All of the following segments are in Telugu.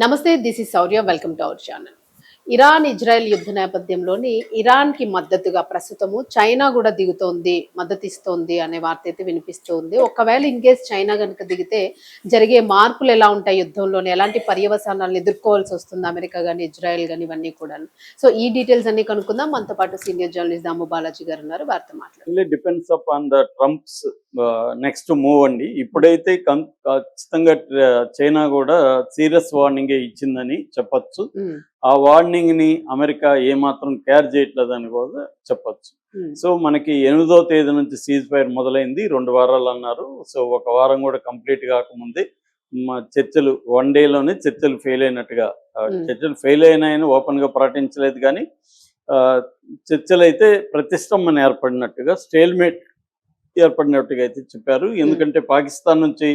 నమస్తే, this is Shaurya. Welcome to our channel. Iran Israel యుద్ధ నేపథ్యంలోని ఇరాన్కి మద్దతుగా ప్రస్తుతము చైనా కూడా దిగుతోంది, మద్దతిస్తోంది అనే వార్త అయితే వినిపిస్తోంది. ఒకవేళ ఇన్ కేస్ చైనా కనుక దిగితే జరిగే మార్పులు ఎలా ఉంటాయి, యుద్ధంలోనే ఎలాంటి పర్యవసానాలను ఎదుర్కోవాల్సి వస్తుంది అమెరికా కానీ ఇజ్రాయెల్ కానీ ఇవన్నీ కూడా. సో ఈ డీటెయిల్స్ అన్ని కనుక్కుందాం. మనతో పాటు సీనియర్ జర్నలిస్ట్ దాము బాలాజీ గారు ఉన్నారు, వారితో మాట్లాడారు. Depends upon the Trump's next move అండి. ఇప్పుడైతే ఖచ్చితంగా చైనా కూడా సీరియస్ వార్నింగ్ ఇచ్చిందని చెప్పొచ్చు. ఆ వార్నింగ్ ని అమెరికా ఏమాత్రం కేర్ చేయట్లేదని కూడా చెప్పొచ్చు. సో మనకి 8వ తేదీ నుంచి సీజ్ ఫైర్ మొదలైంది, 2 వారాలు అన్నారు. సో 1 వారం కూడా కంప్లీట్ కాకముందే చర్చలు 1 డేలోనే చర్చలు ఫెయిల్ అయినట్టుగా, చర్చలు ఫెయిల్ అయినాయని ఓపెన్ గా ప్రకటించలేదు కానీ చర్చలు అయితే ప్రతిష్టంభన ఏర్పడినట్టుగా, స్టేల్మేట్ ఏర్పడినట్టుగా అయితే చెప్పారు. ఎందుకంటే పాకిస్తాన్ నుంచి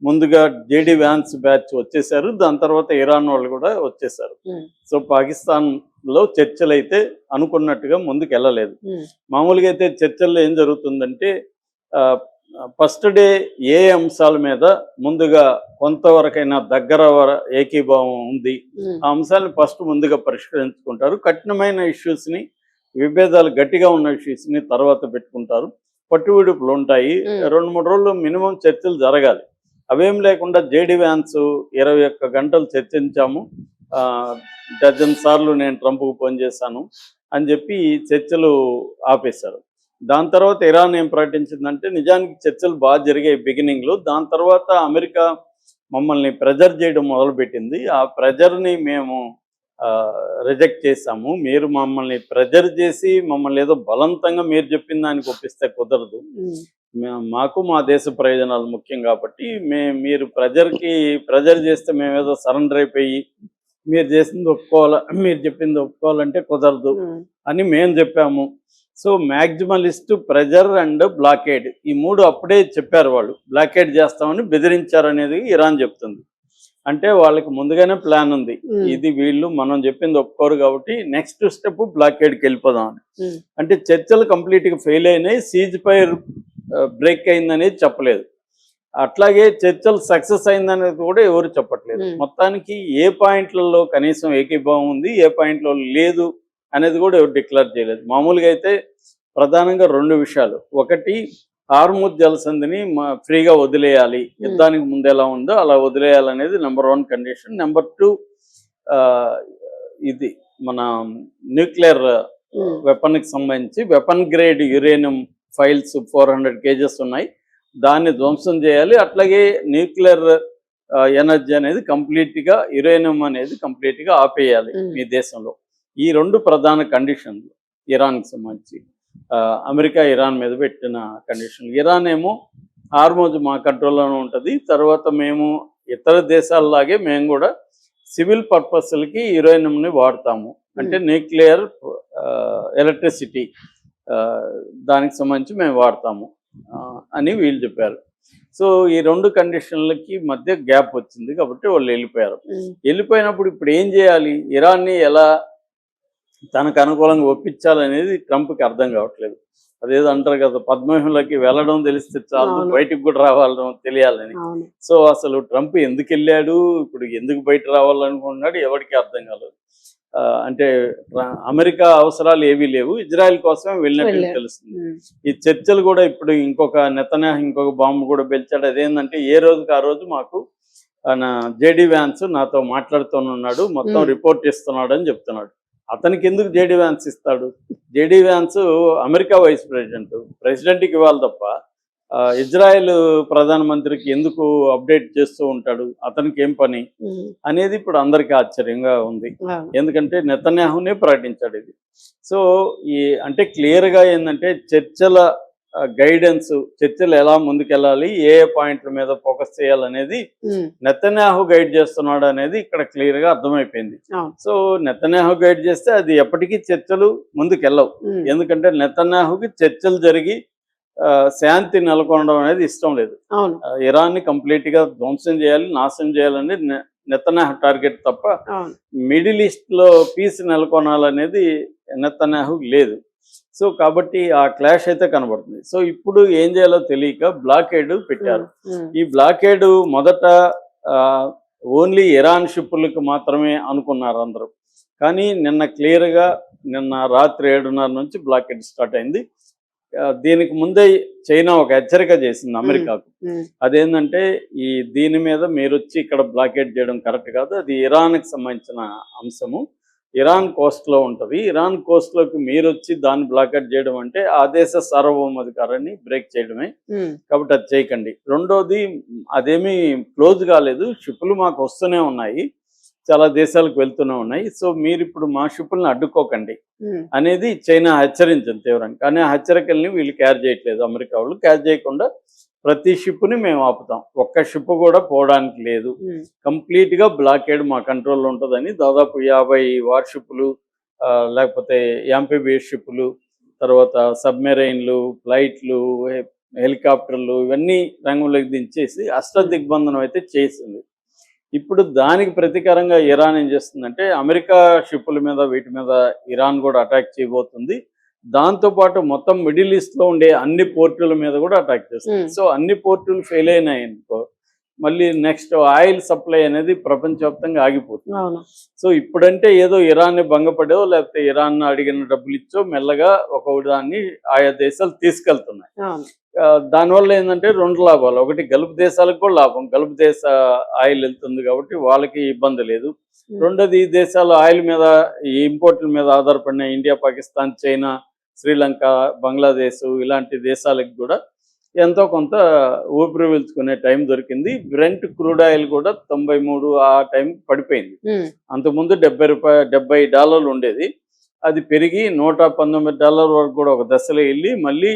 ముందుగా జేడి వ్యాన్స్ బ్యాచ్ వచ్చేసారు, దాని తర్వాత ఇరాన్ వాళ్ళు కూడా వచ్చేసారు. సో పాకిస్తాన్ లో చర్చలు అయితే అనుకున్నట్టుగా ముందుకు వెళ్ళలేదు. మామూలుగా అయితే చర్చల్లో ఏం జరుగుతుందంటే ఫస్ట్ డే ఏ అంశాల మీద ముందుగా కొంతవరకైనా దగ్గర ఏకీభావం ఉంది, ఆ అంశాలను ఫస్ట్ ముందుగా పరిష్కరించుకుంటారు. కఠినమైన ఇష్యూస్ ని, విభేదాలు గట్టిగా ఉన్న ఇష్యూస్ ని తర్వాత పెట్టుకుంటారు. పట్టువిడుపులు ఉంటాయి. 2-3 రోజులు మినిమం చర్చలు జరగాలి. అవేం లేకుండా జేడి వ్యాన్స్ 21 గంటలు చర్చించాము, డజన్ సార్లు నేను ట్రంప్కు ఫోన్ చేశాను అని చెప్పి చర్చలు ఆపేశారు. దాని తర్వాత ఇరాన్ ఏం ప్రకటించిందంటే నిజానికి చర్చలు బాగా జరిగాయి బిగినింగ్లో. దాని తర్వాత అమెరికా మమ్మల్ని ప్రెజర్ చేయడం మొదలుపెట్టింది. ఆ ప్రెజర్ని మేము రిజెక్ట్ చేశాము. మీరు మమ్మల్ని ప్రెజర్ చేసి మమ్మల్ని ఏదో బలవంతంగా మీరు చెప్పిన దానికి ఒప్పిస్తే కుదరదు. మాకు మా దేశ ప్రయోజనాలు ముఖ్యం కాబట్టి మీరు ప్రెజర్ చేస్తే మేమేదో సరెండర్ అయిపోయి మీరు చేసింది ఒప్పుకోవాలా, మీరు చెప్పింది ఒప్పుకోవాలంటే కుదరదు అని మేము చెప్పాము. సో మ్యాక్సిమలిస్ట్, ప్రెజర్ అండ్ బ్లాకేడ్, ఈ 3 అప్పుడే చెప్పారు. వాళ్ళు బ్లాకేడ్ చేస్తామని బెదిరించారు అనేది ఇరాన్ చెప్తుంది. అంటే వాళ్ళకి ముందుగానే ప్లాన్ ఉంది, ఇది వీళ్ళు మనం చెప్పింది ఒప్పుకోరు కాబట్టి నెక్స్ట్ స్టెప్ బ్లాకేడ్కి వెళ్ళిపోదాం అని. అంటే చర్చలు కంప్లీట్గా ఫెయిల్ అయినాయి, సీజ్ ఫైర్ బ్రేక్ అయిందనేది చెప్పలేదు. అట్లాగే చర్చలు సక్సెస్ అయిందనేది కూడా ఎవరు చెప్పట్లేదు. మొత్తానికి ఏ పాయింట్లలో కనీసం ఏకీభావం ఉంది, ఏ పాయింట్లో లేదు అనేది కూడా ఎవరు డిక్లేర్ చేయలేదు. మామూలుగా అయితే ప్రధానంగా 2 విషయాలు. ఒకటి, హార్ముజ్ జలసంధిని ఫ్రీగా వదిలేయాలి, యుద్ధానికి ముందు ఎలా ఉందో అలా వదిలేయాలనేది నెంబర్ 1 కండిషన్. నెంబర్ 2, ఇది మన న్యూక్లియర్ వెపన్కి సంబంధించి weapon grade uranium files 400 kgs ఉన్నాయి, దాన్ని ధ్వంసం చేయాలి. అట్లాగే న్యూక్లియర్ ఎనర్జీ అనేది కంప్లీట్గా, యురేనియం అనేది కంప్లీట్గా ఆపేయాలి మీ దేశంలో. ఈ 2 ప్రధాన కండిషన్లు ఇరాన్కి సంబంధించి అమెరికా ఇరాన్ మీద పెట్టిన కండిషన్లు. ఇరాన్ ఏమో హార్ముజ్ మా కంట్రోల్లోనే ఉంటుంది, తర్వాత మేము ఇతర దేశాలలాగే మేము కూడా సివిల్ పర్పస్లకి యురేనియంని వాడతాము, అంటే న్యూక్లియర్ ఎలక్ట్రిసిటీ దానికి సంబంధించి మేము వాడతాము అని వీళ్ళు చెప్పారు. సో ఈ 2 కండిషన్లకి మధ్య గ్యాప్ వచ్చింది కాబట్టి వాళ్ళు వెళ్ళిపోయినప్పుడు ఇప్పుడు ఏం చేయాలి, ఇరాన్ని ఎలా తనకు అనుకూలంగా ఒప్పించాలనేది ట్రంప్కి అర్థం కావట్లేదు. అదేదో అంటారు కదా, పద్మవ్యూహంలోకి వెళ్ళడం తెలిస్తే చాలు, బయటకు కూడా రావాలని తెలియాలని. సో అసలు ట్రంప్ ఎందుకు వెళ్ళాడు, ఇప్పుడు ఎందుకు బయట రావాలనుకుంటున్నాడు, ఎవరికి అర్థం కాలేదు. అంటే అమెరికా అవసరాలు ఏవీ లేవు, ఇజ్రాయెల్ కోసమే వెళ్ళినట్టు తెలుస్తుంది. ఈ చర్చలు కూడా ఇప్పుడు ఇంకొక బాంబు కూడా పెంచాడు. అదేంటంటే ఏ రోజుకి ఆ రోజు మాకు జేడి వ్యాన్స్ నాతో మాట్లాడుతున్నాడు, మొత్తం రిపోర్ట్ ఇస్తున్నాడు అని చెప్తున్నాడు. అతనికి ఎందుకు జేడి వ్యాన్స్ ఇస్తాడు? జేడి వ్యాన్స్ అమెరికా వైస్ ప్రెసిడెంట్కి ఇవ్వాలి తప్ప ఇజ్రాయెల్ ప్రధానమంత్రికి ఎందుకు అప్డేట్ చేస్తూ ఉంటాడు, అతనికి ఏం పని అనేది ఇప్పుడు అందరికీ ఆశ్చర్యంగా ఉంది. ఎందుకంటే నెతన్యాహునే ప్రకటించాడు ఇది. సో అంటే క్లియర్గా ఏంటంటే చర్చల గైడెన్స్, చర్చలు ఎలా ముందుకెళ్ళాలి, ఏ పాయింట్ల మీద ఫోకస్ చేయాలనేది నెతన్యాహు గైడ్ చేస్తున్నాడు అనేది ఇక్కడ క్లియర్ గా అర్థమైపోయింది. సో నెతన్యాహు గైడ్ చేస్తే అది ఎప్పటికీ చర్చలు ముందుకెళ్ళవు. ఎందుకంటే నెతన్యాహుకి చర్చలు జరిగి శాంతి నెలకొనడం అనేది ఇష్టం లేదు. ఇరాన్ ని కంప్లీట్ గా ధ్వంసం చేయాలి, నాశనం చేయాలనేది నెతన్యాహు టార్గెట్ తప్ప మిడిల్ ఈస్ట్ లో పీస్ నెలకొనాలనేది నెతన్యాహు లేదు. సో కాబట్టి ఆ క్లాష్ అయితే కనబడుతుంది. సో ఇప్పుడు ఏం చేయాలో తెలియక బ్లాకేడ్ పెట్టారు. ఈ బ్లాకేడ్ మొదట ఓన్లీ ఇరాన్ షిప్పులకు మాత్రమే అనుకున్నారు అందరూ. కానీ నిన్న రాత్రి 7:30 నుంచి బ్లాకెట్ స్టార్ట్ అయింది. దీనికి ముందే చైనా ఒక హెచ్చరిక చేసింది అమెరికాకు. అదేంటంటే దీని మీద మీరు వచ్చి ఇక్కడ బ్లాకెట్ చేయడం కరెక్ట్ కాదు, అది ఇరాన్కి సంబంధించిన అంశము, ఇరాన్ కోస్ట్లో ఉంటుంది, ఇరాన్ కోస్ట్లోకి మీరు వచ్చి దాన్ని బ్లాకెట్ చేయడం అంటే ఆ దేశ సార్వభౌమాధికారాన్ని బ్రేక్ చేయడమే, కాబట్టి అది చేయకండి. రెండోది, అదేమీ క్లోజ్ కాలేదు, షిప్పులు మాకు వస్తూనే ఉన్నాయి, చాలా దేశాలకు వెళ్తూనే ఉన్నాయి, సో మీరు ఇప్పుడు మా షిప్పులను అడ్డుకోకండి అనేది చైనా హెచ్చరించింది తీవ్రంగా. కానీ ఆ హెచ్చరికల్ని వీళ్ళు క్యారీ చేయట్లేదు, అమెరికా వాళ్ళు క్యారీ చేయకుండా ప్రతి షిప్ని మేము ఆపుతాం, ఒక్క షిప్ కూడా పోవడానికి లేదు, కంప్లీట్గా బ్లాకేడ్ మా కంట్రోల్లో ఉంటుందని దాదాపు 50 వార్షిప్లు, లేకపోతే యాంఫిబియస్ షిప్పులు, తర్వాత సబ్మెరైన్లు, ఫ్లైట్లు, హెలికాప్టర్లు ఇవన్నీ రంగంలోకి దించేసి అష్టదిగ్బంధనం అయితే చేసింది. ఇప్పుడు దానికి ప్రతీకారంగా ఇరాన్ ఏం చేస్తుందంటే అమెరికా షిప్పుల మీద వీటి మీద ఇరాన్ కూడా అటాక్ చేయబోతుంది, దాంతోపాటు మొత్తం మిడిల్ ఈస్ట్లో ఉండే అన్ని పోర్టుల మీద కూడా అటాక్ చేస్తుంది. సో అన్ని పోర్టులు ఫెయిల్ అయినాయనుకో మళ్ళీ నెక్స్ట్ ఆయిల్ సప్లై అనేది ప్రపంచవ్యాప్తంగా ఆగిపోతుంది. సో ఇప్పుడంటే ఏదో ఇరాన్ని భంగపడో లేకపోతే ఇరాన్ అడిగిన డబ్బులు ఇచ్చో మెల్లగా ఒక దాన్ని ఆయా దేశాలు తీసుకెళ్తున్నాయి. దానివల్ల ఏంటంటే 2 లాభాలు, ఒకటి గల్ఫ్ దేశాలకు కూడా లాభం, గల్ఫ్ దేశ ఆయిల్ వెళ్తుంది కాబట్టి వాళ్ళకి ఇబ్బంది లేదు. రెండోది, ఈ దేశాలు ఆయిల్ మీద, ఈ ఇంపోర్ట్ల మీద ఆధారపడిన ఇండియా, పాకిస్తాన్, చైనా, శ్రీలంక, బంగ్లాదేశ్ ఇలాంటి దేశాలకు కూడా ఎంతో కొంత ఊపిరి పీల్చుకునే టైం దొరికింది. బ్రెంట్ క్రూడ్ ఆయిల్ కూడా 93 ఆ టైం పడిపోయింది. అంతకుముందు $70 ఉండేది, అది పెరిగి $119 వరకు కూడా ఒక దశలో వెళ్ళి మళ్ళీ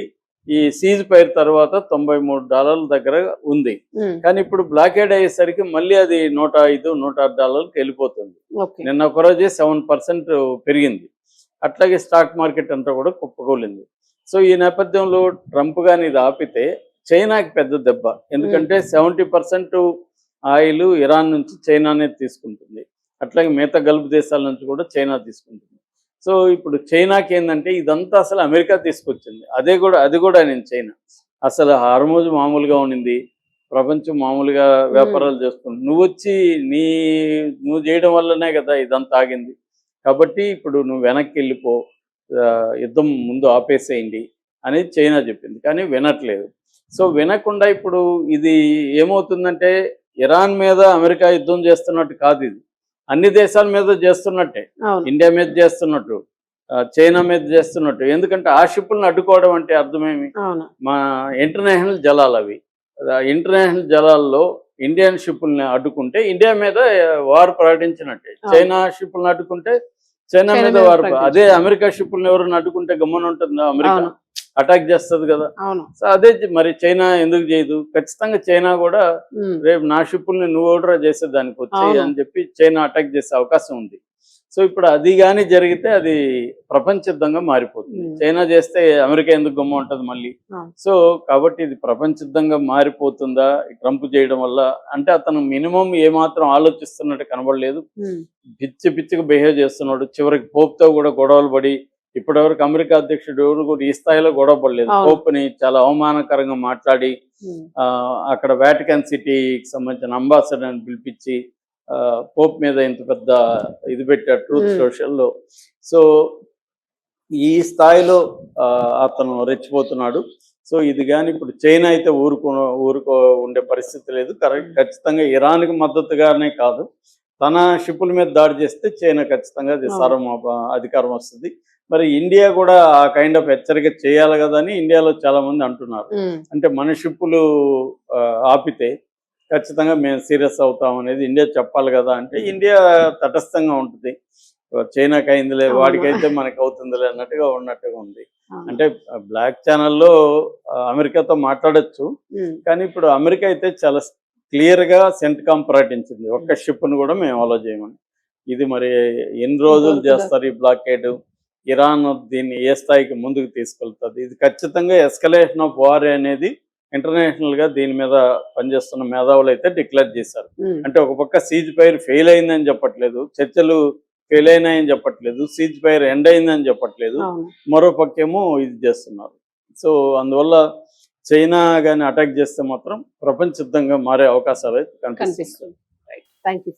ఈ సీజ్ ఫైర్ తర్వాత $93 దగ్గర ఉంది. కానీ ఇప్పుడు బ్లాకేడ్ అయ్యేసరికి మళ్ళీ అది $105-106 వెళ్ళిపోతుంది. నిన్న ఒకరోజే 7% పెరిగింది. అట్లాగే స్టాక్ మార్కెట్ అంతా కూడా కుప్పకూలింది. సో ఈ నేపథ్యంలో ట్రంప్ గాని ఇది ఆపితే చైనాకి పెద్ద దెబ్బ, ఎందుకంటే 70% ఆయిల్ ఇరాన్ నుంచి చైనానే తీసుకుంటుంది, అట్లాగే మిగతా గల్ఫ్ దేశాల నుంచి కూడా చైనా తీసుకుంటుంది. సో ఇప్పుడు చైనాకి ఏంటంటే ఇదంతా అసలు అమెరికా తీసుకొచ్చింది, అది కూడా నేను చైనా అసలు హార్మోజ్ మామూలుగా ఉండింది, ప్రపంచం మామూలుగా వ్యాపారాలు చేసుకుంటుంది, నువ్వు చేయడం వల్లనే కదా ఇదంతా ఆగింది, కాబట్టి ఇప్పుడు నువ్వు వెనక్కి వెళ్ళిపో, యుద్ధం ముందు ఆపేసేయండి అనేది చైనా చెప్పింది. కానీ వినట్లేదు. సో వినకుండా ఇప్పుడు ఇది ఏమవుతుందంటే ఇరాన్ మీద అమెరికా యుద్ధం చేస్తున్నట్టు కాదు, ఇది అన్ని దేశాల మీద చేస్తున్నట్టే, ఇండియా మీద చేస్తున్నట్టు, చైనా మీద చేస్తున్నట్టు. ఎందుకంటే ఆ షిప్పులను అడ్డుకోవడం అంటే అర్థమేమి, మా ఇంటర్నేషనల్ జలాలు అవి, ఇంటర్నేషనల్ జలాల్లో ఇండియన్ షిప్పుల్ని అడ్డుకుంటే ఇండియా మీద వార్ ప్రకటించినట్టే, చైనా షిప్పులను అడ్డుకుంటే చైనా మీద వార్, అదే అమెరికా షిప్పులను ఎవరైనా అడ్డుకుంటే గమ్మన ఉంటుందా, అమెరికా అటాక్ చేస్తుంది కదా. సో అదే మరి చైనా ఎందుకు చేయదు, ఖచ్చితంగా చైనా కూడా రేపు నా షిప్పుల్ని నువ్వు ఆర్డర్ చేసేదానికి వచ్చాయి అని చెప్పి చైనా అటాక్ చేసే అవకాశం ఉంది. సో ఇప్పుడు అది కానీ జరిగితే అది ప్రపంచ యుద్ధంగా మారిపోతుంది. చైనా చేస్తే అమెరికా ఎందుకు గమ్మ ఉంటుంది మళ్ళీ. సో కాబట్టి ఇది ప్రపంచ యుద్ధంగా మారిపోతుందా ట్రంప్ చేయడం వల్ల అంటే, అతను మినిమం ఏమాత్రం ఆలోచిస్తున్నట్టు కనబడలేదు, పిచ్చిగా బిహేవ్ చేస్తున్నాడు. చివరికి పోప్తో కూడా గొడవలు పడి, ఇప్పటివరకు అమెరికా అధ్యక్షుడు ఎవరు కూడా ఈ స్థాయిలో గొడవ పడలేదు. పోప్ని చాలా అవమానకరంగా మాట్లాడి అక్కడ వాటికన్ సిటీకి సంబంధించిన అంబాసిడర్ని పిలిపించి పోప్ మీద ఇంత పెద్ద ఇది పెట్టాడు ట్రూత్ సోషల్లో. సో ఈ స్థాయిలో అతను రెచ్చిపోతున్నాడు. సో ఇది కానీ ఇప్పుడు చైనా అయితే ఊరుకో ఉండే పరిస్థితి లేదు. ఖచ్చితంగా ఇరాన్కి మద్దతుగానే కాదు, తన షిప్పుల మీద దాడి చేస్తే చైనా ఖచ్చితంగా అది అధికారం వస్తుంది. మరి ఇండియా కూడా ఆ కైండ్ ఆఫ్ హెచ్చరిక చేయాలి కదా అని ఇండియాలో చాలా మంది అంటున్నారు. అంటే మన షిప్పులు ఆపితే ఖచ్చితంగా మేము సీరియస్ అవుతాం అనేది ఇండియా చెప్పాలి కదా. అంటే ఇండియా తటస్థంగా ఉంటుంది, చైనాకి అయిందిలే వాడికైతే మనకి అవుతుందిలే అన్నట్టుగా ఉంది. అంటే బ్లాక్ ఛానల్లో అమెరికాతో మాట్లాడచ్చు, కానీ ఇప్పుడు అమెరికా అయితే చాలా క్లియర్గా సెంట్కామ్ ప్రకటించింది, ఒక్క షిప్ను కూడా మేము అలో చేయమని. ఇది మరి ఎన్ని రోజులు చేస్తారు ఈ బ్లాకేడ్, ఇరాన్ దీన్ని ఏ స్థాయికి ముందుకు తీసుకెళ్తుంది, ఇది ఖచ్చితంగా ఎస్కలేషన్ ఆఫ్ వార్ అనేది ఇంటర్నేషనల్ గా దీని మీద పనిచేస్తున్న మేధావులు అయితే డిక్లేర్ చేశారు. అంటే ఒక పక్క సీజ్ ఫైర్ ఫెయిల్ అయిందని చెప్పట్లేదు, చర్చలు ఫెయిల్ అయినాయని చెప్పట్లేదు, సీజ్ ఫైర్ ఎండ్ అయిందని చెప్పట్లేదు, మరో పక్కేమో ఇది చేస్తున్నారు. సో అందువల్ల చైనా కానీ అటాక్ చేస్తే మాత్రం ప్రపంచ యుద్ధంగా మారే అవకాశాలు అయితే కనిపిస్తుంది. Thank you.